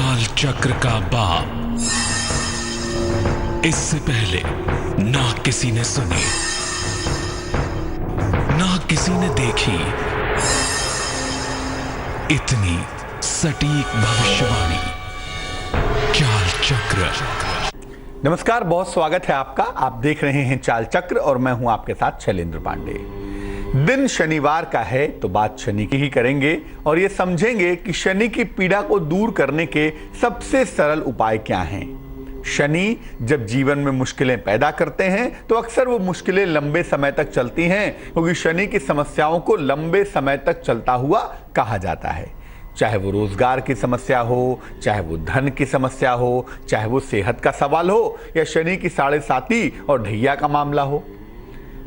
चाल चक्र का बाप। इससे पहले ना किसी ने सुनी, ना किसी ने देखी इतनी सटीक भविष्यवाणी। चाल चक्र। नमस्कार, बहुत स्वागत है आपका। आप देख रहे हैं चाल चक्र और मैं हूं आपके साथ शैलेंद्र पांडे। दिन शनिवार का है तो बात शनि की ही करेंगे और ये समझेंगे कि शनि की पीड़ा को दूर करने के सबसे सरल उपाय क्या हैं। शनि जब जीवन में मुश्किलें पैदा करते हैं तो अक्सर वो मुश्किलें लंबे समय तक चलती हैं, क्योंकि शनि की समस्याओं को लंबे समय तक चलता हुआ कहा जाता है। चाहे वो रोजगार की समस्या हो, चाहे वो धन की समस्या हो, चाहे वो सेहत का सवाल हो या शनि की साढ़े साती और ढैया का मामला हो।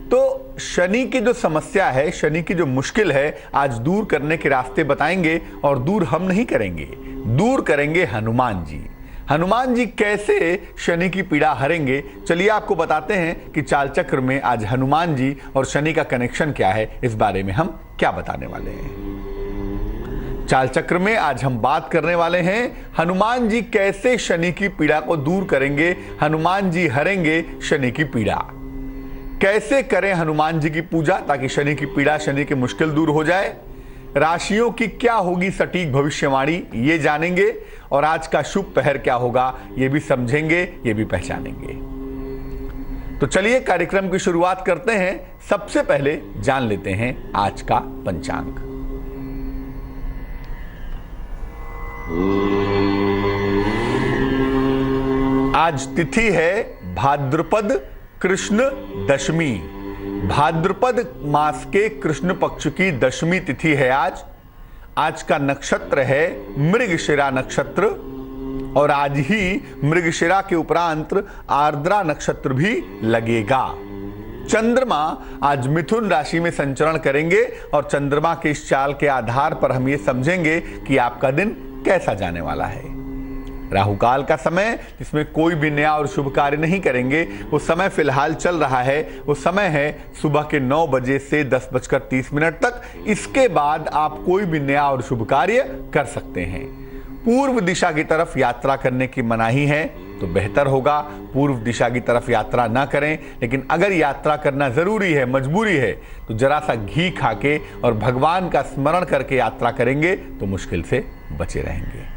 तो शनि की जो समस्या है, शनि की जो मुश्किल है, आज दूर करने के रास्ते बताएंगे। और दूर हम नहीं करेंगे, दूर करेंगे हनुमान जी। हनुमान जी कैसे शनि की पीड़ा हरेंगे, चलिए आपको बताते हैं कि चाल चक्र में आज हनुमान जी और शनि का कनेक्शन क्या है, इस बारे में हम क्या बताने वाले हैं। चाल चक्र में आज हम बात करने वाले हैं हनुमान जी कैसे शनि की पीड़ा को दूर करेंगे, हनुमान जी हरेंगे शनि की पीड़ा। कैसे करें हनुमान जी की पूजा ताकि शनि की पीड़ा, शनि की मुश्किल दूर हो जाए। राशियों की क्या होगी सटीक भविष्यवाणी, ये जानेंगे। और आज का शुभ पहर क्या होगा, ये भी समझेंगे, ये भी पहचानेंगे। तो चलिए कार्यक्रम की शुरुआत करते हैं। सबसे पहले जान लेते हैं आज का पंचांग। आज तिथि है भाद्रपद कृष्ण दशमी। भाद्रपद मास के कृष्ण पक्ष की दशमी तिथि है आज का नक्षत्र है मृगशिरा नक्षत्र और आज ही मृगशिरा के उपरांत आर्द्रा नक्षत्र भी लगेगा। चंद्रमा आज मिथुन राशि में संचरण करेंगे और चंद्रमा के इस चाल के आधार पर हम ये समझेंगे कि आपका दिन कैसा जाने वाला है। राहु काल का समय, जिसमें कोई भी नया और शुभ कार्य नहीं करेंगे, वो समय फिलहाल चल रहा है। वो समय है सुबह के 9 बजे से 10:30 तक। इसके बाद आप कोई भी नया और शुभ कार्य कर सकते हैं। पूर्व दिशा की तरफ यात्रा करने की मनाही है, तो बेहतर होगा पूर्व दिशा की तरफ यात्रा ना करें। लेकिन अगर यात्रा करना जरूरी है, मजबूरी है, तो जरा सा घी खा के और भगवान का स्मरण करके यात्रा करेंगे तो मुश्किल से बचे रहेंगे।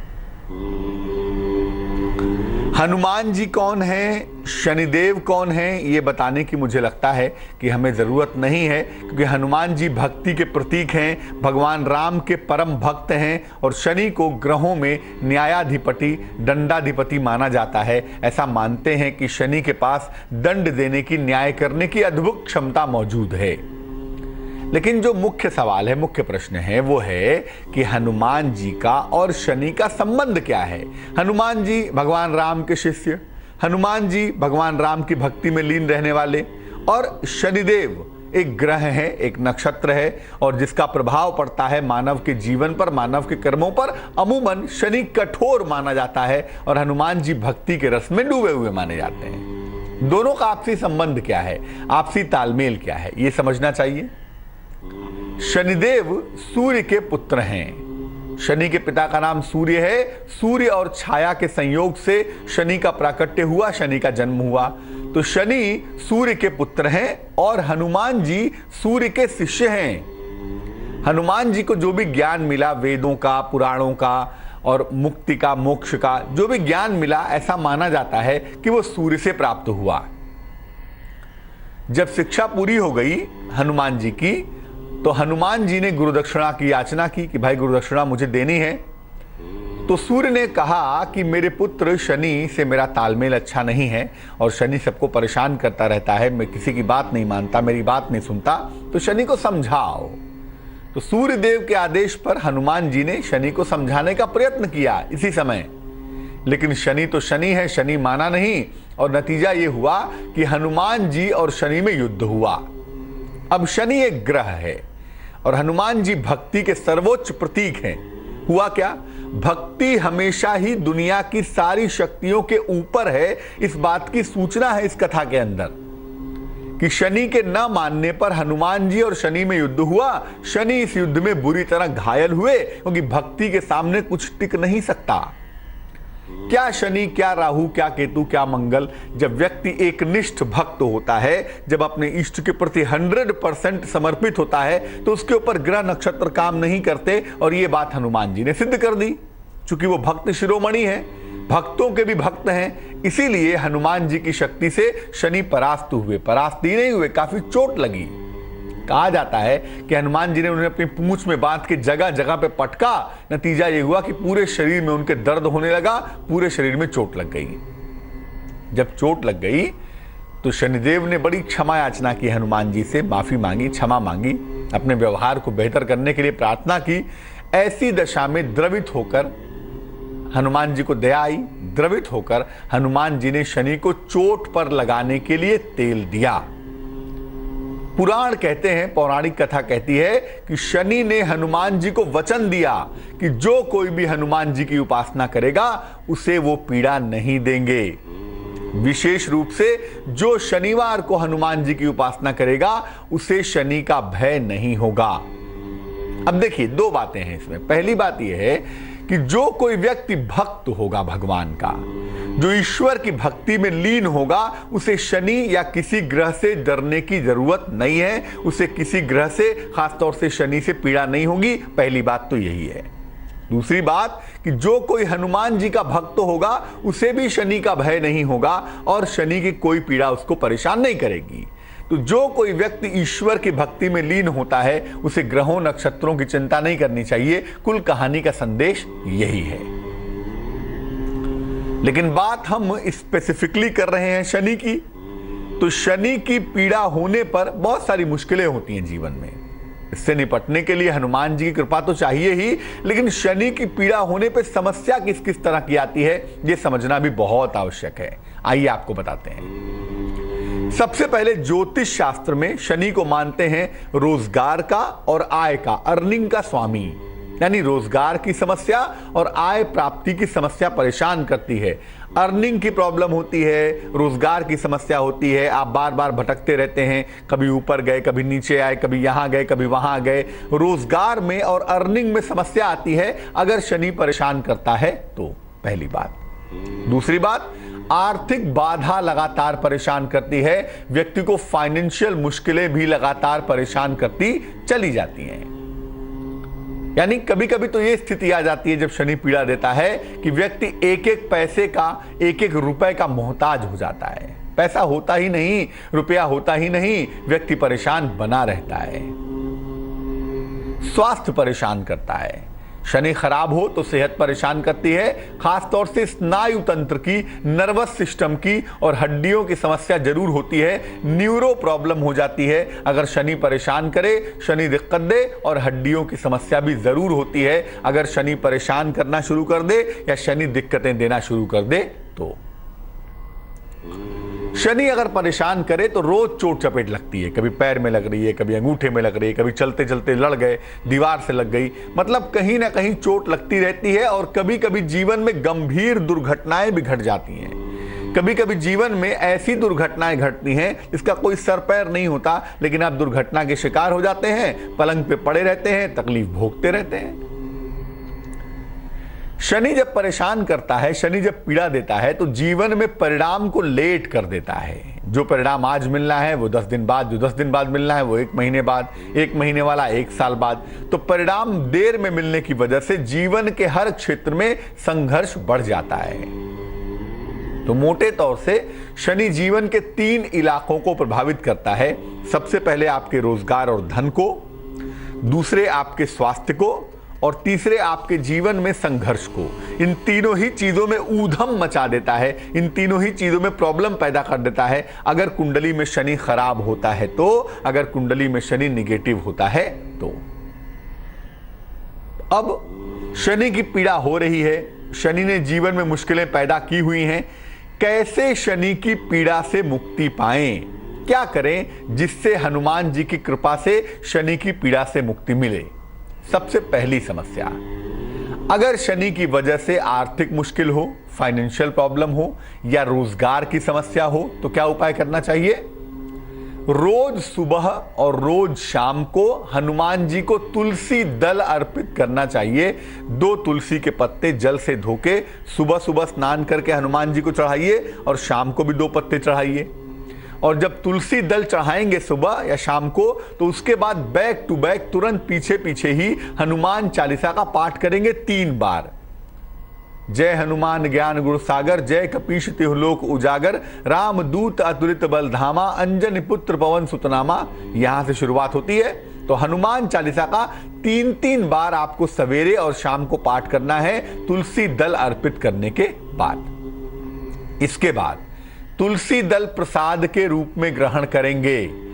हनुमान जी कौन हैं, शनिदेव कौन हैं, ये बताने की मुझे लगता है कि हमें ज़रूरत नहीं है, क्योंकि हनुमान जी भक्ति के प्रतीक हैं, भगवान राम के परम भक्त हैं और शनि को ग्रहों में न्यायाधिपति, दंडाधिपति माना जाता है। ऐसा मानते हैं कि शनि के पास दंड देने की, न्याय करने की अद्भुत क्षमता मौजूद है। लेकिन जो मुख्य सवाल है, मुख्य प्रश्न है, वो है कि हनुमान जी का और शनि का संबंध क्या है। हनुमान जी भगवान राम के शिष्य, हनुमान जी भगवान राम की भक्ति में लीन रहने वाले, और शनिदेव एक ग्रह है, एक नक्षत्र है और जिसका प्रभाव पड़ता है मानव के जीवन पर, मानव के कर्मों पर। अमूमन शनि कठोर माना जाता है और हनुमान जी भक्ति के रस में डूबे हुए माने जाते हैं। दोनों का आपसी संबंध क्या है, आपसी तालमेल क्या है, ये समझना चाहिए। शनिदेव सूर्य के पुत्र हैं। शनि के पिता का नाम सूर्य है। सूर्य और छाया के संयोग से शनि का प्राकट्य हुआ, शनि का जन्म हुआ। तो शनि सूर्य के पुत्र हैं और हनुमान जी सूर्य के शिष्य हैं। हनुमान जी को जो भी ज्ञान मिला, वेदों का, पुराणों का और मुक्ति का, मोक्ष का जो भी ज्ञान मिला, ऐसा माना जाता है कि वो सूर्य से प्राप्त हुआ। जब शिक्षा पूरी हो गई हनुमान जी की, तो हनुमान जी ने गुरुदक्षिणा की याचना की कि भाई गुरुदक्षिणा मुझे देनी है। तो सूर्य ने कहा कि मेरे पुत्र शनि से मेरा तालमेल अच्छा नहीं है और शनि सबको परेशान करता रहता है, मैं किसी की बात नहीं मानता, मेरी बात नहीं सुनता, तो शनि को समझाओ। तो सूर्य देव के आदेश पर हनुमान जी ने शनि को समझाने का प्रयत्न किया इसी समय। लेकिन शनि तो शनि है, शनि माना नहीं और नतीजा ये हुआ कि हनुमान जी और शनि में युद्ध हुआ। अब शनि एक ग्रह है और हनुमान जी भक्ति के सर्वोच्च प्रतीक हैं। हुआ क्या, भक्ति हमेशा ही दुनिया की सारी शक्तियों के ऊपर है। इस बात की सूचना है इस कथा के अंदर कि शनि के न मानने पर हनुमान जी और शनि में युद्ध हुआ। शनि इस युद्ध में बुरी तरह घायल हुए, क्योंकि भक्ति के सामने कुछ टिक नहीं सकता। क्या शनि, क्या राहु, क्या केतु, क्या मंगल? जब व्यक्ति एक निष्ठ भक्त होता है, जब अपने इष्ट के प्रति 100% समर्पित होता है, तो उसके ऊपर ग्रह नक्षत्र काम नहीं करते। और ये बात हनुमान जी ने सिद्ध कर दी। चूंकि वो भक्त शिरोमणि है, भक्तों के भी भक्त हैं, इसीलिए हनुमान जी की शक्ति से शनि परास्त हुए। परास्त ही नहीं हुए, काफी चोट लगी। कहा जाता है कि हनुमान जी ने उन्हें अपनी पूंछ में बांध के जगह जगह पे पटका। नतीजा यह हुआ कि पूरे शरीर में उनके दर्द होने लगा, पूरे शरीर में चोट लग गई। जब चोट लग गई तो शनिदेव ने बड़ी क्षमा याचना की, हनुमान जी से माफी मांगी, क्षमा मांगी, अपने व्यवहार को बेहतर करने के लिए प्रार्थना की। ऐसी दशा में द्रवित होकर हनुमान जी को दया आई। द्रवित होकर हनुमान जी ने शनि को चोट पर लगाने के लिए तेल दिया। पुराण कहते हैं, पौराणिक कथा कहती है कि शनि ने हनुमान जी को वचन दिया कि जो कोई भी हनुमान जी की उपासना करेगा उसे वो पीड़ा नहीं देंगे। विशेष रूप से जो शनिवार को हनुमान जी की उपासना करेगा उसे शनि का भय नहीं होगा। अब देखिए, दो बातें हैं इसमें। पहली बात यह है कि जो कोई व्यक्ति भक्त होगा भगवान का, जो ईश्वर की भक्ति में लीन होगा, उसे शनि या किसी ग्रह से डरने की जरूरत नहीं है। उसे किसी ग्रह से, खासतौर से शनि से पीड़ा नहीं होगी। पहली बात तो यही है। दूसरी बात कि जो कोई हनुमान जी का भक्त होगा उसे भी शनि का भय नहीं होगा और शनि की कोई पीड़ा उसको परेशान नहीं करेगी। तो जो कोई व्यक्ति ईश्वर की भक्ति में लीन होता है उसे ग्रहों नक्षत्रों की चिंता नहीं करनी चाहिए। कुल कहानी का संदेश यही है। लेकिन बात हम स्पेसिफिकली कर रहे हैं शनि की। तो शनि की पीड़ा होने पर बहुत सारी मुश्किलें होती हैं जीवन में। इससे निपटने के लिए हनुमान जी की कृपा तो चाहिए ही, लेकिन शनि की पीड़ा होने पर समस्या किस किस तरह की आती है यह समझना भी बहुत आवश्यक है। आइए आपको बताते हैं। सबसे पहले ज्योतिष शास्त्र में शनि को मानते हैं रोजगार का और आय का, अर्निंग का स्वामी। यानी रोजगार की समस्या और आय प्राप्ति की समस्या परेशान करती है। अर्निंग की प्रॉब्लम होती है, रोजगार की समस्या होती है, आप बार बार भटकते रहते हैं, कभी ऊपर गए, कभी नीचे आए, कभी यहां गए, कभी वहां गए। रोजगार में और अर्निंग में समस्या आती है अगर शनि परेशान करता है तो, पहली बात। दूसरी बात, आर्थिक बाधा लगातार परेशान करती है। व्यक्ति को फाइनेंशियल मुश्किलें भी लगातार परेशान करती चली जाती हैं। यानी कभी कभी तो यह स्थिति आ जाती है जब शनि पीड़ा देता है कि व्यक्ति एक एक पैसे का, एक एक रुपए का मोहताज हो जाता है। पैसा होता ही नहीं, रुपया होता ही नहीं, व्यक्ति परेशान बना रहता है। स्वास्थ्य परेशान करता है। शनि खराब हो तो सेहत परेशान करती है, खासतौर से स्नायु तंत्र की, नर्वस सिस्टम की और हड्डियों की समस्या जरूर होती है। न्यूरो प्रॉब्लम हो जाती है अगर शनि परेशान करे, शनि दिक्कत दे, और हड्डियों की समस्या भी जरूर होती है अगर शनि परेशान करना शुरू कर दे या शनि दिक्कतें देना शुरू कर दे तो। शनि अगर परेशान करे तो रोज चोट चपेट लगती है। कभी पैर में लग रही है, कभी अंगूठे में लग रही है, कभी चलते चलते लड़ गए, दीवार से लग गई, मतलब कहीं ना कहीं चोट लगती रहती है। और कभी कभी जीवन में गंभीर दुर्घटनाएं भी घट जाती हैं। कभी कभी जीवन में ऐसी दुर्घटनाएं घटती हैं जिसका कोई सर पैर नहीं होता, लेकिन आप दुर्घटना के शिकार हो जाते हैं, पलंग पे पड़े रहते हैं, तकलीफ भोगते रहते हैं। शनि जब परेशान करता है, शनि जब पीड़ा देता है तो जीवन में परिणाम को लेट कर देता है। जो परिणाम आज मिलना है वो 10 दिन बाद, जो 10 दिन बाद मिलना है वो 1 महीने बाद, 1 महीने वाला 1 साल बाद। तो परिणाम देर में मिलने की वजह से जीवन के हर क्षेत्र में संघर्ष बढ़ जाता है। तो मोटे तौर से शनि जीवन के 3 इलाकों को प्रभावित करता है। सबसे पहले आपके रोजगार और धन को, दूसरे आपके स्वास्थ्य को, और तीसरे आपके जीवन में संघर्ष को। इन तीनों ही चीजों में ऊधम मचा देता है, इन तीनों ही चीजों में प्रॉब्लम पैदा कर देता है अगर कुंडली में शनि खराब होता है तो, अगर कुंडली में शनि निगेटिव होता है तो। अब शनि की पीड़ा हो रही है, शनि ने जीवन में मुश्किलें पैदा की हुई हैं। कैसे शनि की पीड़ा से मुक्ति पाएं, क्या करें जिससे हनुमान जी की कृपा से शनि की पीड़ा से मुक्ति मिले। सबसे पहली समस्या, अगर शनि की वजह से आर्थिक मुश्किल हो, फाइनेंशियल प्रॉब्लम हो या रोजगार की समस्या हो तो क्या उपाय करना चाहिए। रोज सुबह और रोज शाम को हनुमान जी को तुलसी दल अर्पित करना चाहिए। 2 तुलसी के पत्ते जल से धोके सुबह सुबह स्नान करके हनुमान जी को चढ़ाइए और शाम को भी 2 पत्ते चढ़ाइए। और जब तुलसी दल चढ़ाएंगे सुबह या शाम को, तो उसके बाद बैक टू बैक तुरंत पीछे पीछे ही हनुमान चालीसा का पाठ करेंगे 3 बार। जय हनुमान ज्ञान गुण सागर, जय कपीश तिहु लोक उजागर, राम दूत अतुलित बल धामा, अंजनी पुत्र पवन सुतनामा। यहां से शुरुआत होती है। तो हनुमान चालीसा का 3-3 बार आपको सवेरे और शाम को पाठ करना है तुलसी दल अर्पित करने के बाद। इसके बाद तुलसी दल प्रसाद के रूप में ग्रहण करेंगे।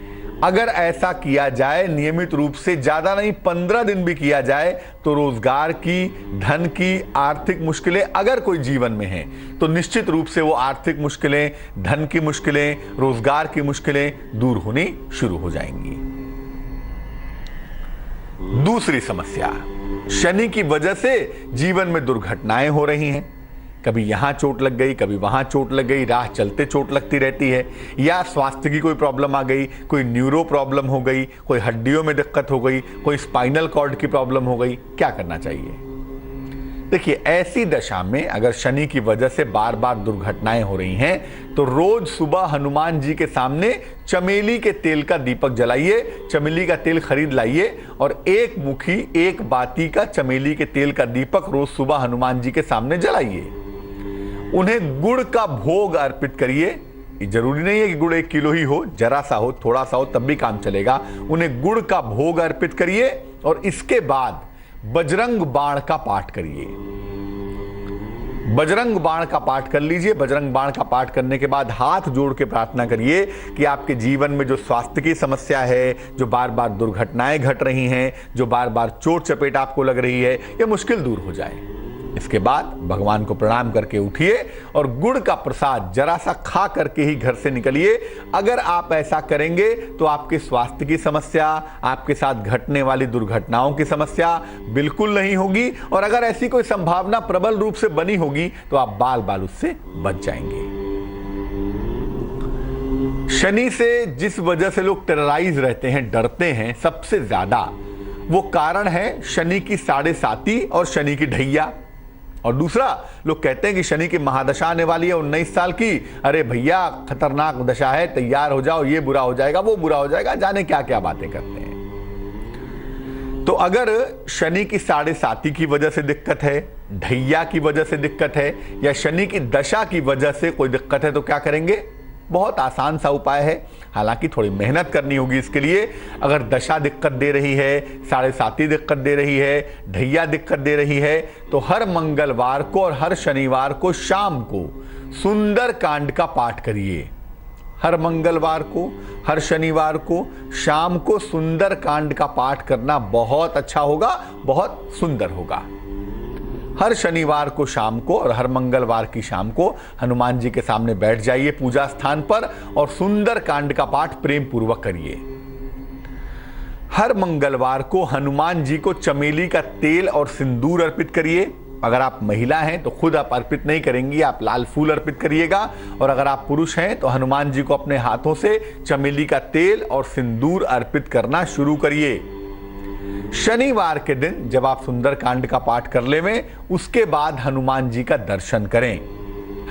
अगर ऐसा किया जाए नियमित रूप से, ज्यादा नहीं 15 दिन भी किया जाए, तो रोजगार की, धन की, आर्थिक मुश्किलें अगर कोई जीवन में है तो निश्चित रूप से वो आर्थिक मुश्किलें, धन की मुश्किलें, रोजगार की मुश्किलें दूर होनी शुरू हो जाएंगी। दूसरी समस्या, शनि की वजह से जीवन में दुर्घटनाएं हो रही हैं। कभी यहां चोट लग गई, कभी वहां चोट लग गई, राह चलते चोट लगती रहती है, या स्वास्थ्य की कोई प्रॉब्लम आ गई, कोई न्यूरो प्रॉब्लम हो गई, कोई हड्डियों में दिक्कत हो गई, कोई स्पाइनल कॉर्ड की प्रॉब्लम हो गई। क्या करना चाहिए? देखिए, ऐसी दशा में अगर शनि की वजह से बार बार दुर्घटनाएं हो रही हैं, तो रोज सुबह हनुमान जी के सामने चमेली के तेल का दीपक जलाइए। चमेली का तेल खरीद लाइए और 1 मुखी 1 बाती का चमेली के तेल का दीपक रोज सुबह हनुमान जी के सामने जलाइए। उन्हें गुड़ का भोग अर्पित करिए। ये जरूरी नहीं है कि गुड़ 1 किलो ही हो, जरा सा हो, थोड़ा सा हो, तब भी काम चलेगा। उन्हें गुड़ का भोग अर्पित करिए और इसके बाद बजरंग बाण का पाठ करिए। बजरंग बाण का पाठ कर लीजिए। बजरंग बाण का पाठ करने के बाद हाथ जोड़ के प्रार्थना करिए कि आपके जीवन में जो स्वास्थ्य की समस्या है, जो बार बार दुर्घटनाएं घट रही हैं, जो बार बार चोट चपेट आपको लग रही है, ये मुश्किल दूर हो जाए। इसके बाद भगवान को प्रणाम करके उठिए और गुड़ का प्रसाद जरा सा खा करके ही घर से निकलिए। अगर आप ऐसा करेंगे तो आपके स्वास्थ्य की समस्या, आपके साथ घटने वाली दुर्घटनाओं की समस्या बिल्कुल नहीं होगी। और अगर ऐसी कोई संभावना प्रबल रूप से बनी होगी तो आप बाल बाल उससे बच जाएंगे। शनि से जिस वजह से लोग टेरराइज रहते हैं, डरते हैं, सबसे ज्यादा वो कारण है शनि की 7.5 और शनि की ढैया। और दूसरा, लोग कहते हैं कि शनि की महादशा आने वाली है 19 साल की। अरे भैया, खतरनाक दशा है, तैयार हो जाओ, ये बुरा हो जाएगा, वो बुरा हो जाएगा, जाने क्या क्या बातें करते हैं। तो अगर शनि की 7.5 की वजह से दिक्कत है, ढैया की वजह से दिक्कत है, या शनि की दशा की वजह से कोई दिक्कत है, तो क्या करेंगे? बहुत आसान सा उपाय है, हालांकि थोड़ी मेहनत करनी होगी इसके लिए। अगर दशा दिक्कत दे रही है, 7.5 दिक्कत दे रही है, ढैया दिक्कत दे रही है, तो हर मंगलवार को और हर शनिवार को शाम को सुंदर कांड का पाठ करिए। हर मंगलवार को, हर शनिवार को शाम को सुंदर कांड का पाठ करना बहुत अच्छा होगा, बहुत सुंदर होगा। हर शनिवार को शाम को और हर मंगलवार की शाम को हनुमान जी के सामने बैठ जाइए पूजा स्थान पर और सुंदर कांड का पाठ प्रेम पूर्वक करिए। हर मंगलवार को हनुमान जी को चमेली का तेल और सिंदूर अर्पित करिए। अगर आप महिला हैं तो खुद आप अर्पित नहीं करेंगी, आप लाल फूल अर्पित करिएगा। और अगर आप पुरुष हैं तो हनुमान जी को अपने हाथों से चमेली का तेल और सिंदूर अर्पित करना शुरू करिए। शनिवार के दिन जब आप सुंदर कांड का पाठ कर लें, उसके बाद हनुमान जी का दर्शन करें।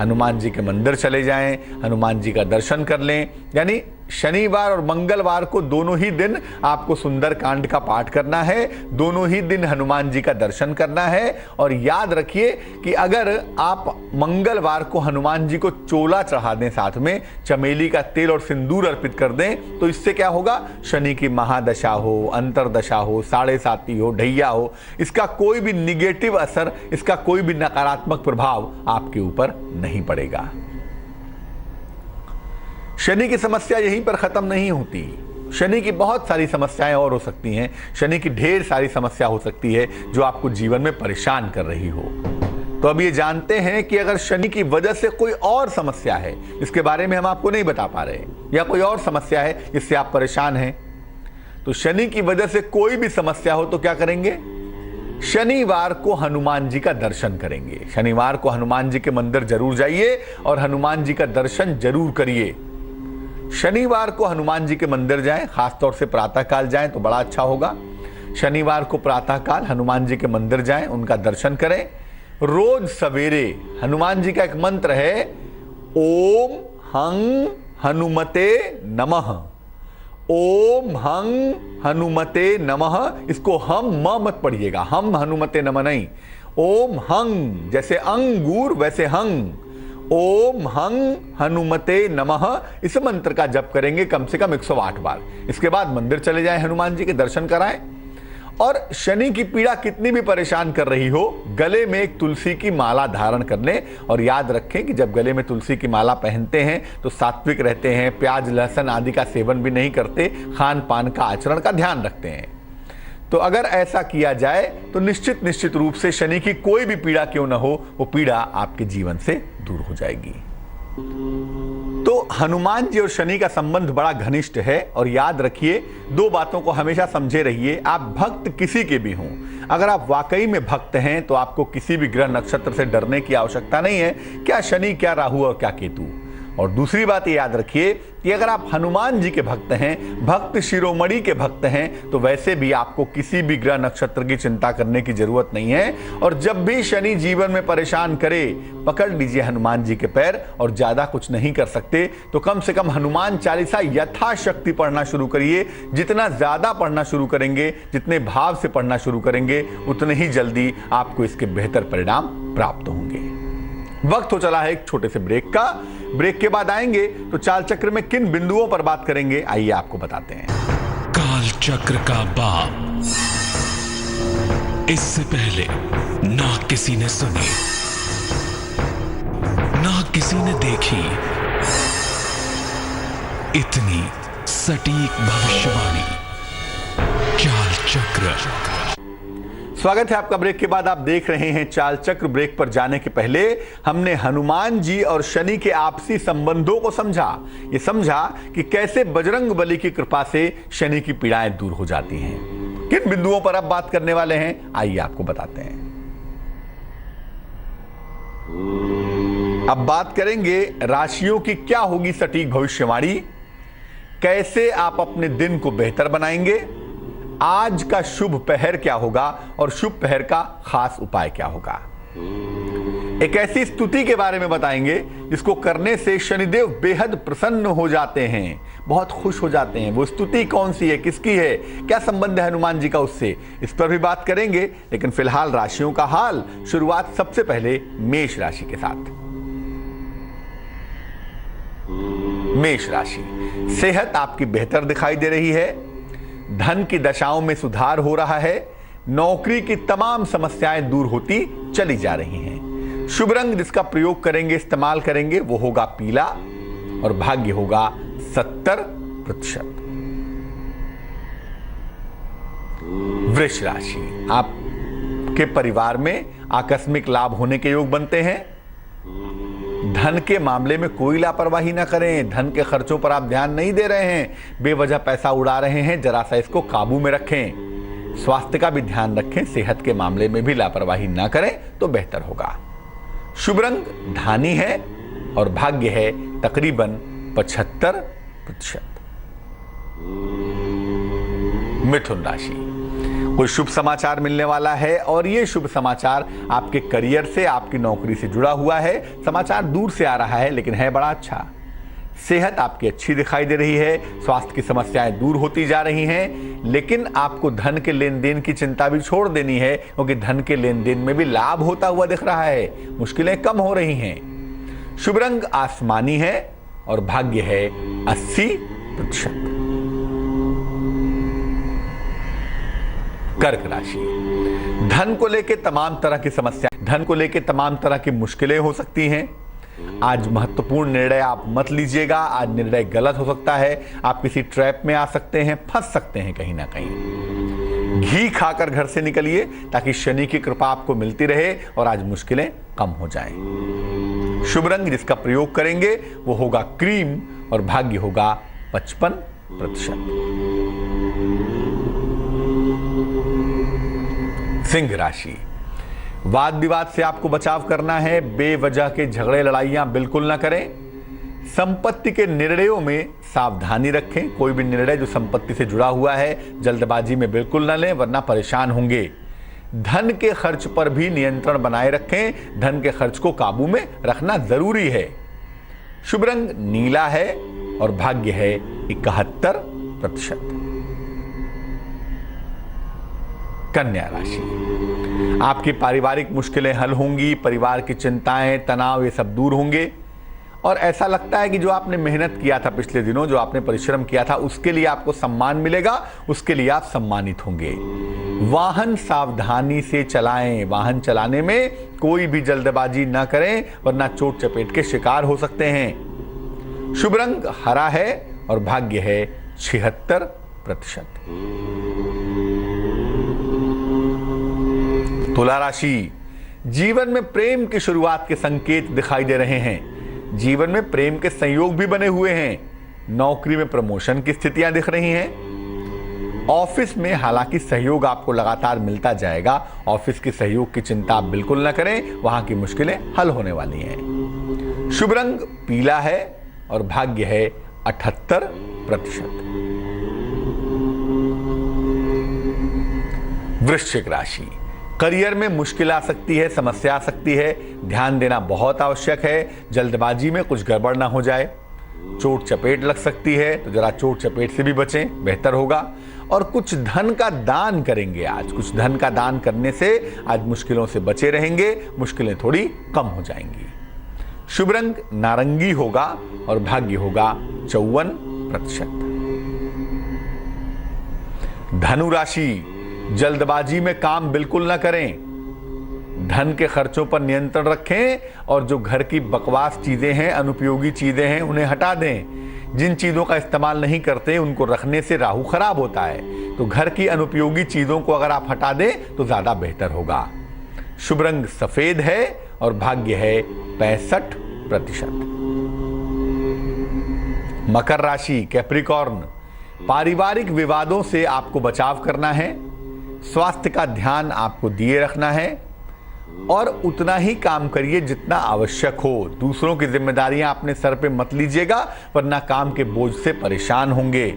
हनुमान जी के मंदिर चले जाएं, हनुमान जी का दर्शन कर लें। यानी शनिवार और मंगलवार को दोनों ही दिन आपको सुंदर कांड का पाठ करना है, दोनों ही दिन हनुमान जी का दर्शन करना है। और याद रखिए कि अगर आप मंगलवार को हनुमान जी को चोला चढ़ा दें, साथ में चमेली का तेल और सिंदूर अर्पित कर दें, तो इससे क्या होगा? शनि की महादशा हो, अंतरदशा हो, 7.5 हो, ढैया हो, इसका कोई भी निगेटिव असर, इसका कोई भी नकारात्मक प्रभाव आपके ऊपर नहीं पड़ेगा। शनि की समस्या यहीं पर खत्म नहीं होती। शनि की बहुत सारी समस्याएं और हो सकती हैं। शनि की ढेर सारी समस्या हो सकती है जो आपको जीवन में परेशान कर रही हो। तो अब ये जानते हैं कि अगर शनि की वजह से कोई और समस्या है, इसके बारे में हम आपको नहीं बता पा रहे, या कोई और समस्या है जिससे आप परेशान हैं, तो शनि की वजह से कोई भी समस्या हो तो क्या करेंगे? शनिवार को हनुमान जी का दर्शन करेंगे। शनिवार को हनुमान जी के मंदिर जरूर जाइए और हनुमान जी का दर्शन जरूर करिए। शनिवार को हनुमान जी के मंदिर जाएं, खासतौर से प्रातःकाल जाएं तो बड़ा अच्छा होगा। शनिवार को प्रातःकाल हनुमान जी के मंदिर जाएं, उनका दर्शन करें। रोज सवेरे हनुमान जी का एक मंत्र है, ओम हं हनुमते नमः। ओम हं हनुमते नमः। इसको हम म मत पढ़िएगा, हम हनुमते नमः नहीं, ओम हं जैसे अंगूर वैसे हंग, ओम हं हनुमते नमः। इस मंत्र का जप करेंगे कम से कम 108 बार। इसके बाद मंदिर चले जाएं, हनुमान जी के दर्शन कराएं। और शनि की पीड़ा कितनी भी परेशान कर रही हो, गले में एक तुलसी की माला धारण कर लें। और याद रखें कि जब गले में तुलसी की माला पहनते हैं तो सात्विक रहते हैं, प्याज लहसुन आदि का सेवन भी नहीं करते, खान पान का आचरण का ध्यान रखते हैं। तो अगर ऐसा किया जाए तो निश्चित रूप से शनि की कोई भी पीड़ा क्यों ना हो, वो पीड़ा आपके जीवन से दूर हो जाएगी। तो हनुमान जी और शनि का संबंध बड़ा घनिष्ठ है। और याद रखिए, दो बातों को हमेशा समझे रहिए। आप भक्त किसी के भी हों, अगर आप वाकई में भक्त हैं तो आपको किसी भी ग्रह नक्षत्र से डरने की आवश्यकता नहीं है, क्या शनि, क्या राहु और क्या केतु। और दूसरी बात ये याद रखिए कि अगर आप हनुमान जी के भक्त हैं, भक्त शिरोमणि के भक्त हैं, तो वैसे भी आपको किसी भी ग्रह नक्षत्र की चिंता करने की जरूरत नहीं है। और जब भी शनि जीवन में परेशान करे, पकड़ लीजिए हनुमान जी के पैर। और ज्यादा कुछ नहीं कर सकते तो कम से कम हनुमान चालीसा यथाशक्ति पढ़ना शुरू करिए। जितना ज्यादा पढ़ना शुरू करेंगे, जितने भाव से पढ़ना शुरू करेंगे, उतने ही जल्दी आपको इसके बेहतर परिणाम प्राप्त होंगे। वक्त हो चला है एक छोटे से ब्रेक का। ब्रेक के बाद आएंगे तो चाल चक्र में किन बिंदुओं पर बात करेंगे, आइए आपको बताते हैं। काल चक्र का बाप, इससे पहले ना किसी ने सुनी, ना किसी ने देखी इतनी सटीक भविष्यवाणी। चाल चक्र। स्वागत है आपका ब्रेक के बाद। आप देख रहे हैं चाल चक्र। ब्रेक पर जाने के पहले हमने हनुमान जी और शनि के आपसी संबंधों को समझा। ये समझा कि कैसे बजरंग बली की कृपा से शनि की पीड़ाएं दूर हो जाती हैं। किन बिंदुओं पर अब बात करने वाले हैं, आइए आपको बताते हैं। अब बात करेंगे राशियों की क्या होगी सटीक भविष्यवाणी, कैसे आप अपने दिन को बेहतर बनाएंगे, आज का शुभ पहर क्या होगा और शुभ पहर का खास उपाय क्या होगा। एक ऐसी स्तुति के बारे में बताएंगे जिसको करने से शनिदेव बेहद प्रसन्न हो जाते हैं, बहुत खुश हो जाते हैं। वो स्तुति कौन सी है, किसकी है, क्या संबंध है हनुमान जी का उससे, इस पर भी बात करेंगे। लेकिन फिलहाल राशियों का हाल, शुरुआत सबसे पहले मेष राशि के साथ। मेष राशि, सेहत आपकी बेहतर दिखाई दे रही है, धन की दशाओं में सुधार हो रहा है, नौकरी की तमाम समस्याएं दूर होती चली जा रही हैं। शुभ रंग जिसका प्रयोग करेंगे, इस्तेमाल करेंगे, वो होगा पीला और भाग्य होगा 70%। वृष राशि, आपके परिवार में आकस्मिक लाभ होने के योग बनते हैं। धन के मामले में कोई लापरवाही ना करें। धन के खर्चों पर आप ध्यान नहीं दे रहे हैं, बेवजह पैसा उड़ा रहे हैं, जरा सा इसको काबू में रखें। स्वास्थ्य का भी ध्यान रखें, सेहत के मामले में भी लापरवाही ना करें तो बेहतर होगा। शुभ रंग धानी है और भाग्य है तकरीबन 75%। मिथुन राशि, कोई शुभ समाचार मिलने वाला है और ये शुभ समाचार आपके करियर से, आपकी नौकरी से जुड़ा हुआ है। समाचार दूर से आ रहा है लेकिन है बड़ा अच्छा। सेहत आपकी अच्छी दिखाई दे रही है, स्वास्थ्य की समस्याएं दूर होती जा रही हैं। लेकिन आपको धन के लेन देन की चिंता भी छोड़ देनी है, क्योंकि धन के लेन देन में भी लाभ होता हुआ दिख रहा है, मुश्किलें कम हो रही हैं। शुभ रंग आसमानी है और भाग्य है 80%। कर्क राशि, धन को लेकर तमाम तरह की समस्या, धन को लेकर तमाम तरह की मुश्किलें हो सकती हैं। आज महत्वपूर्ण निर्णय आप मत लीजिएगा, आज निर्णय गलत हो सकता है। आप किसी ट्रैप में आ सकते हैं, फंस सकते हैं कहीं ना कहीं। घी खाकर घर से निकलिए ताकि शनि की कृपा आपको मिलती रहे और आज मुश्किलें कम हो जाएं। शुभ रंग जिसका प्रयोग करेंगे वो होगा क्रीम और भाग्य होगा 55%। सिंह राशि, वाद विवाद से आपको बचाव करना है। बेवजह के झगड़े लड़ाइयां बिल्कुल ना करें। संपत्ति के निर्णयों में सावधानी रखें। कोई भी निर्णय जो संपत्ति से जुड़ा हुआ है जल्दबाजी में बिल्कुल न लें, वरना परेशान होंगे। धन के खर्च पर भी नियंत्रण बनाए रखें। धन के खर्च को काबू में रखना जरूरी है। शुभ रंग नीला है और भाग्य है 71%। कन्या राशि, आपकी पारिवारिक मुश्किलें हल होंगी। परिवार की चिंताएं, तनाव, ये सब दूर होंगे और ऐसा लगता है कि जो आपने मेहनत किया था पिछले दिनों, जो आपने परिश्रम किया था, उसके लिए आपको सम्मान मिलेगा। उसके लिए आप सम्मानित होंगे। वाहन सावधानी से चलाएं। वाहन चलाने में कोई भी जल्दबाजी ना करें, वरना चोट चपेट के शिकार हो सकते हैं। शुभ रंग हरा है और भाग्य है 76%। तुला राशि, जीवन में प्रेम की शुरुआत के संकेत दिखाई दे रहे हैं। जीवन में प्रेम के संयोग भी बने हुए हैं। नौकरी में प्रमोशन की स्थितियां दिख रही हैं। ऑफिस में हालांकि सहयोग आपको लगातार मिलता जाएगा। ऑफिस के सहयोग की चिंता आप बिल्कुल न करें, वहां की मुश्किलें हल होने वाली हैं। शुभ रंग पीला है और भाग्य है 78%। वृश्चिक राशि, करियर में मुश्किल आ सकती है, समस्या आ सकती है। ध्यान देना बहुत आवश्यक है। जल्दबाजी में कुछ गड़बड़ ना हो जाए। चोट चपेट लग सकती है, तो जरा चोट चपेट से भी बचें, बेहतर होगा। और कुछ धन का दान करेंगे आज। कुछ धन का दान करने से आज मुश्किलों से बचे रहेंगे। मुश्किलें थोड़ी कम हो जाएंगी। शुभ रंग नारंगी होगा और भाग्य होगा 54%। धनु राशि, जल्दबाजी में काम बिल्कुल ना करें। धन के खर्चों पर नियंत्रण रखें और जो घर की बकवास चीजें हैं, अनुपयोगी चीजें हैं, उन्हें हटा दें। जिन चीजों का इस्तेमाल नहीं करते उनको रखने से राहु खराब होता है। तो घर की अनुपयोगी चीजों को अगर आप हटा दें तो ज्यादा बेहतर होगा। शुभ रंग सफेद है और भाग्य है 65%। मकर राशि, कैप्रिकॉर्न, पारिवारिक विवादों से आपको बचाव करना है। स्वास्थ्य का ध्यान आपको दिए रखना है और उतना ही काम करिए जितना आवश्यक हो। दूसरों की जिम्मेदारियां अपने सर पे मत लीजिएगा, वरना काम के बोझ से परेशान होंगे।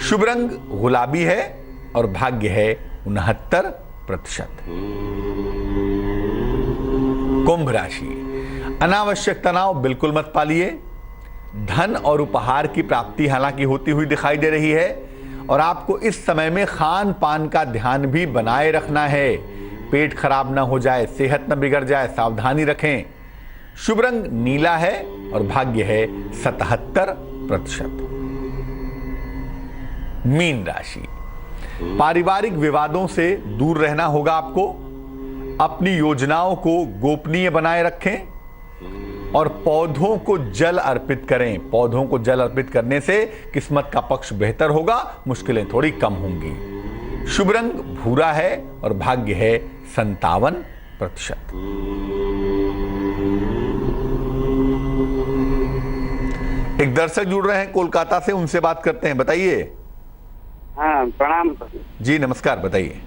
शुभ रंग गुलाबी है और भाग्य है 69%। कुंभ राशि, अनावश्यक तनाव बिल्कुल मत पालिए। धन और उपहार की प्राप्ति हालांकि होती हुई दिखाई दे रही है और आपको इस समय में खान पान का ध्यान भी बनाए रखना है। पेट खराब ना हो जाए, सेहत ना बिगड़ जाए, सावधानी रखें। शुभ रंग नीला है और भाग्य है 77%। मीन राशि, पारिवारिक विवादों से दूर रहना होगा आपको। अपनी योजनाओं को गोपनीय बनाए रखें और पौधों को जल अर्पित करें। पौधों को जल अर्पित करने से किस्मत का पक्ष बेहतर होगा, मुश्किलें थोड़ी कम होंगी। शुभ रंग भूरा है और भाग्य है 57%। एक दर्शक जुड़ रहे हैं कोलकाता से, उनसे बात करते हैं। बताइए। हाँ, प्रणाम। जी नमस्कार, बताइए।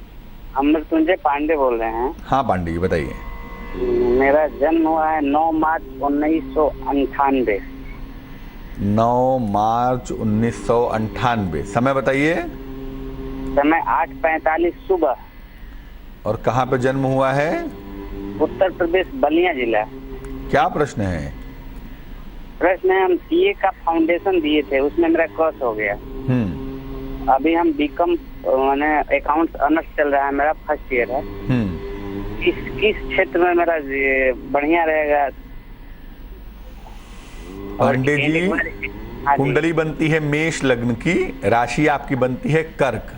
हम मृत्युंजय पांडे बोल रहे हैं। हाँ पांडे जी बताइए। मेरा जन्म हुआ है 9 मार्च 1998। 9 मार्च 1998। समय बताइए। समय 8:45 सुबह। और कहाँ पे जन्म हुआ है? उत्तर प्रदेश, बलिया जिला। क्या प्रश्न है? प्रश्न है, हम सीए का फाउंडेशन दिए थे, उसमें मेरा क्रॉस हो गया। अभी हम बीकॉम मैंने अकाउंट्स ऑनर्स चल रहा है, मेरा फर्स्ट ईयर है। किस क्षेत्र में मेरा बढ़िया रहेगा? पांडे जी, कुंडली बनती है मेष लग्न की, राशि आपकी बनती है कर्क।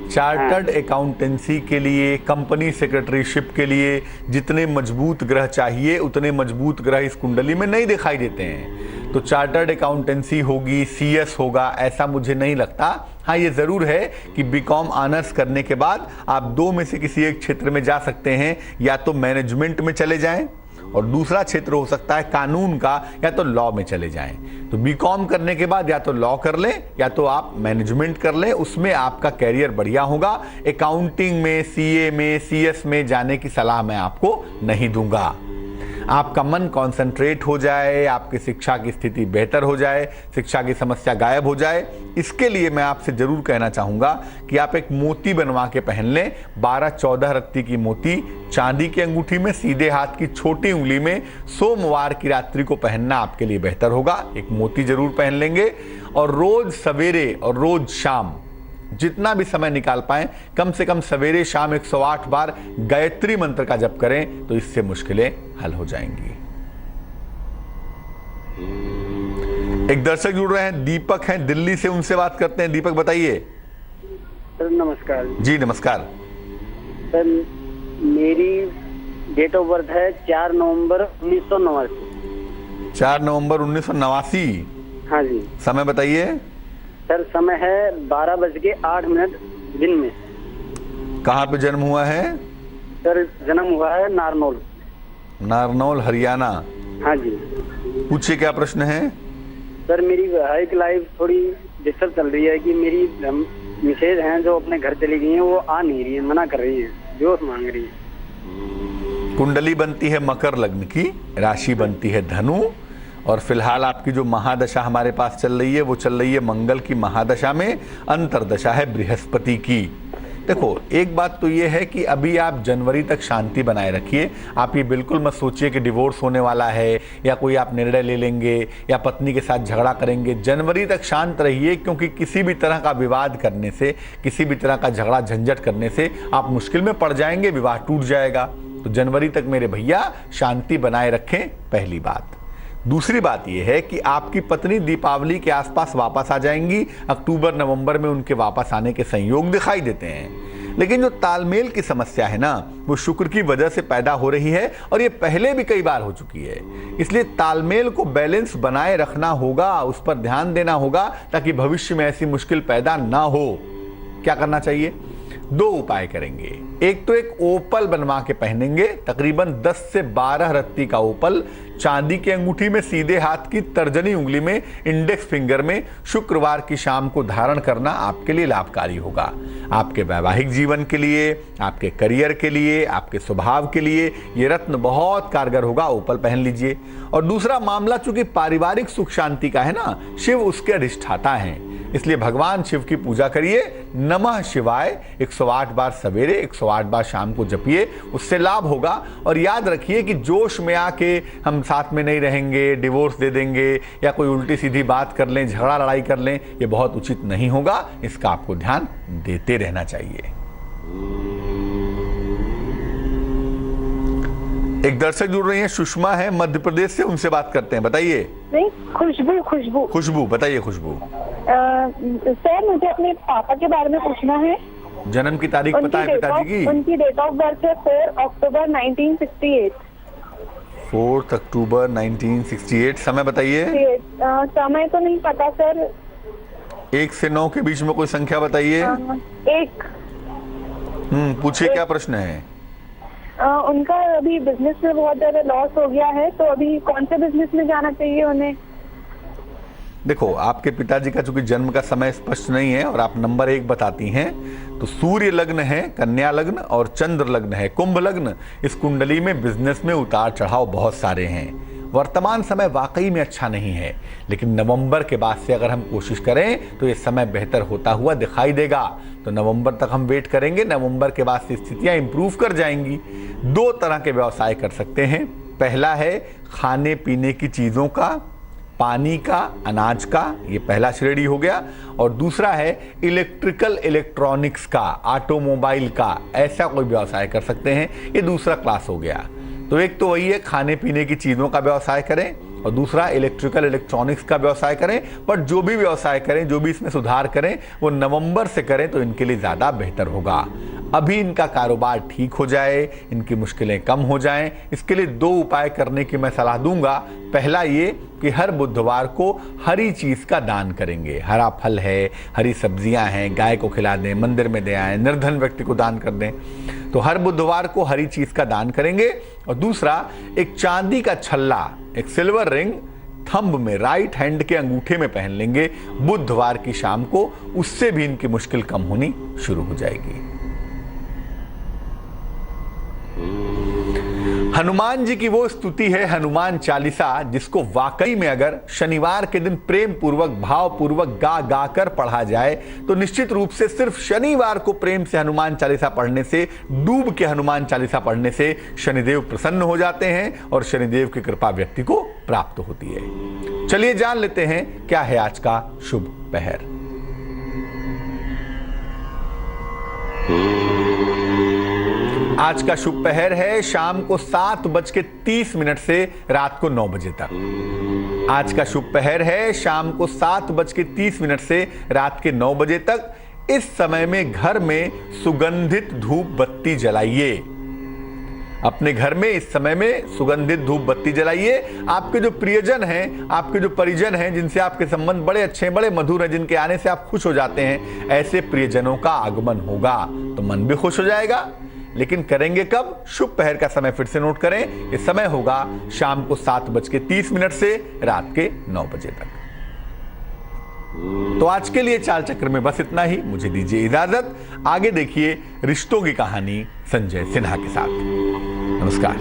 चार्टर्ड अकाउंटेंसी के लिए, कंपनी सेक्रेटरीशिप के लिए जितने मजबूत ग्रह चाहिए उतने मजबूत ग्रह इस कुंडली में नहीं दिखाई देते हैं। तो चार्टर्ड अकाउंटेंसी होगी, सीएस होगा, ऐसा मुझे नहीं लगता। हाँ, ये जरूर है कि बीकॉम ऑनर्स करने के बाद आप दो में से किसी एक क्षेत्र में जा सकते हैं। या तो मैनेजमेंट में चले जाएं और दूसरा क्षेत्र हो सकता है कानून का, या तो लॉ में चले जाएं। तो बीकॉम करने के बाद या तो लॉ कर लें या तो आप मैनेजमेंट कर लें, उसमें आपका कैरियर बढ़िया होगा। अकाउंटिंग में, सीए में, सीएस में जाने की सलाह मैं आपको नहीं दूंगा। आपका मन कॉन्सेंट्रेट हो जाए, आपकी शिक्षा की स्थिति बेहतर हो जाए, शिक्षा की समस्या गायब हो जाए। इसके लिए मैं आपसे जरूर कहना चाहूँगा कि आप एक मोती बनवा के पहन लें। 12-14 रत्ती की मोती चांदी की अंगूठी में, सीधे हाथ की छोटी उंगली में, सोमवार की रात्रि को पहनना आपके लिए बेहतर होगा। एक मोती जरूर पहन लेंगे और रोज सवेरे और रोज शाम जितना भी समय निकाल पाएं, कम से कम सवेरे शाम 108 बार गायत्री मंत्र का जप करें तो इससे मुश्किलें हल हो जाएंगी। एक दर्शक जुड़ रहे हैं, दीपक हैं दिल्ली से, उनसे बात करते हैं। दीपक बताइए। सर नमस्कार। जी नमस्कार। सर मेरी डेट ऑफ बर्थ है 4 नवंबर 1989। 4 नवंबर 1989। हाँ जी। समय बताइए। सर समय है 12:08 दिन में। कहाँ पे जन्म हुआ है? सर जन्म हुआ है नारनौल। नारनौल हरियाणा। हाँ जी। पूछिए क्या प्रश्न है? सर मेरी वैवाहिक लाइफ थोड़ी डिस्टर्ब चल रही है कि मेरी मिसेज हैं जो अपने घर चली गई हैं, वो आ नहीं रही है, मना कर रही है, जोश मांग रही है। कुंडली बनती है मकर लग्न की, राशि बनती है धनु, और फिलहाल आपकी जो महादशा हमारे पास चल रही है वो चल रही है मंगल की महादशा में, अंतरदशा है बृहस्पति की। देखो एक बात तो ये है कि अभी आप जनवरी तक शांति बनाए रखिए। आप ये बिल्कुल मत सोचिए कि डिवोर्स होने वाला है या कोई आप निर्णय ले लेंगे या पत्नी के साथ झगड़ा करेंगे। जनवरी तक शांत रहिए, क्योंकि किसी भी तरह का विवाद करने से, किसी भी तरह का झगड़ा झंझट करने से आप मुश्किल में पड़ जाएंगे, विवाह टूट जाएगा। तो जनवरी तक मेरे भैया शांति बनाए रखें, पहली बात। दूसरी बात यह है कि आपकी पत्नी दीपावली के आसपास वापस आ जाएंगी। अक्टूबर नवंबर में उनके वापस आने के संयोग दिखाई देते हैं। लेकिन जो तालमेल की समस्या है ना, वो शुक्र की वजह से पैदा हो रही है और ये पहले भी कई बार हो चुकी है। इसलिए तालमेल को बैलेंस बनाए रखना होगा, उस पर ध्यान देना होगा ताकि भविष्य में ऐसी मुश्किल पैदा ना हो। क्या करना चाहिए? 2 उपाय करेंगे। एक तो एक ओपल बनवा के पहनेंगे, तकरीबन 10 से 12 रत्ती का ओपल चांदी की अंगूठी में, सीधे हाथ की तर्जनी उंगली में, इंडेक्स फिंगर में, शुक्रवार की शाम को धारण करना आपके लिए लाभकारी होगा। आपके वैवाहिक जीवन के लिए, आपके करियर के लिए, आपके स्वभाव के लिए ये रत्न बहुत कारगर होगा। ओपल पहन लीजिए। और दूसरा मामला चूंकि पारिवारिक सुख शांति का है ना, शिव उसके अधिष्ठाता हैं, इसलिए भगवान शिव की पूजा करिए। नमः शिवाय 108 बार सवेरे, 108 बार शाम को जपिए, उससे लाभ होगा। और याद रखिए कि जोश में आके हम साथ में नहीं रहेंगे, डिवोर्स दे देंगे या कोई उल्टी सीधी बात कर लें, झगड़ा लड़ाई कर लें, ये बहुत उचित नहीं होगा। इसका आपको ध्यान देते रहना चाहिए। एक दर्शक जुड़ रही हैं, सुषमा है मध्य प्रदेश से, उनसे बात करते हैं। बताइए। नहीं, खुशबू। खुशबू बताइए। खुशबू सर मुझे अपने पापा के बारे में पूछना है। जन्म की तारीख पता है पिताजी की? उनकी डेट ऑफ बर्थ है 4 अक्टूबर 1968। 4 अक्टूबर 1968। समय बताइए। समय तो नहीं पता सर। 1 से 9 के बीच में कोई संख्या बताइए। 1। पूछिए क्या प्रश्न है? उनका अभी बिजनेस में बहुत ज्यादा लॉस हो गया है, तो अभी कौन से बिजनेस में जाना चाहिए उन्हें? देखो आपके पिताजी का चूंकि जन्म का समय स्पष्ट नहीं है और आप नंबर 1 बताती हैं, तो सूर्य लग्न है कन्या लग्न और चंद्र लग्न है कुंभ लग्न। इस कुंडली में बिजनेस में उतार चढ़ाव बहुत सारे हैं। वर्तमान समय वाकई में अच्छा नहीं है, लेकिन नवंबर के बाद से अगर हम कोशिश करें तो ये समय बेहतर होता हुआ दिखाई देगा। तो नवंबर तक हम वेट करेंगे, नवंबर के बाद से स्थितियां इंप्रूव कर जाएंगी। 2 तरह के व्यवसाय कर सकते हैं। पहला है खाने पीने की चीज़ों का, पानी का, अनाज का, ये पहला श्रेणी हो गया। और दूसरा है इलेक्ट्रिकल इलेक्ट्रॉनिक्स का, ऑटोमोबाइल का, ऐसा कोई व्यवसाय कर सकते हैं। ये दूसरा क्लास हो गया। तो एक तो वही है खाने पीने की चीज़ों का व्यवसाय करें और दूसरा इलेक्ट्रिकल इलेक्ट्रॉनिक्स का व्यवसाय करें। पर जो भी व्यवसाय करें, जो भी इसमें सुधार करें, वो नवंबर से करें तो इनके लिए ज़्यादा बेहतर होगा। अभी इनका कारोबार ठीक हो जाए, इनकी मुश्किलें कम हो जाएं, इसके लिए 2 उपाय करने की मैं सलाह दूंगा। पहला ये कि हर बुधवार को हरी चीज़ का दान करेंगे। हरा फल है, हरी सब्जियां हैं, गाय को खिला दें, मंदिर में दे आएं, निर्धन व्यक्ति को दान कर दें। तो हर बुधवार को हरी चीज़ का दान करेंगे। और दूसरा, एक चांदी का छल्ला, एक सिल्वर रिंग थंब में, राइट हैंड के अंगूठे में पहन लेंगे बुधवार की शाम को। उससे भी इनकी मुश्किल कम होनी शुरू हो जाएगी। हनुमान जी की वो स्तुति है हनुमान चालीसा, जिसको वाकई में अगर शनिवार के दिन प्रेम पूर्वक भाव पूर्वक गा गा कर पढ़ा जाए तो निश्चित रूप से सिर्फ शनिवार को प्रेम से हनुमान चालीसा पढ़ने से, डूब के हनुमान चालीसा पढ़ने से शनिदेव प्रसन्न हो जाते हैं और शनिदेव की कृपा व्यक्ति को प्राप्त होती है। चलिए जान लेते हैं क्या है आज का शुभ पहर। आज का शुभ पहर है शाम को 7:30 से रात को 9 बजे तक। आज का शुभ पहर है शाम को 7:30 से रात के 9 बजे तक। इस समय में घर में सुगंधित धूप बत्ती जलाइए। अपने घर में इस समय में सुगंधित धूप बत्ती जलाइए। आपके जो प्रियजन हैं, आपके जो परिजन हैं, जिनसे आपके संबंध बड़े अच्छे हैं, बड़े मधुर हैं, जिनके आने से आप खुश हो जाते हैं, ऐसे प्रियजनों का आगमन होगा तो मन भी खुश हो जाएगा। लेकिन करेंगे कब? शुभ पहर का समय फिर से नोट करें। इस समय होगा शाम को 7:30 से रात के 9 बजे तक। तो आज के लिए चाल चक्र में बस इतना ही। मुझे दीजिए इजाजत। आगे देखिए रिश्तों की कहानी संजय सिन्हा के साथ। नमस्कार।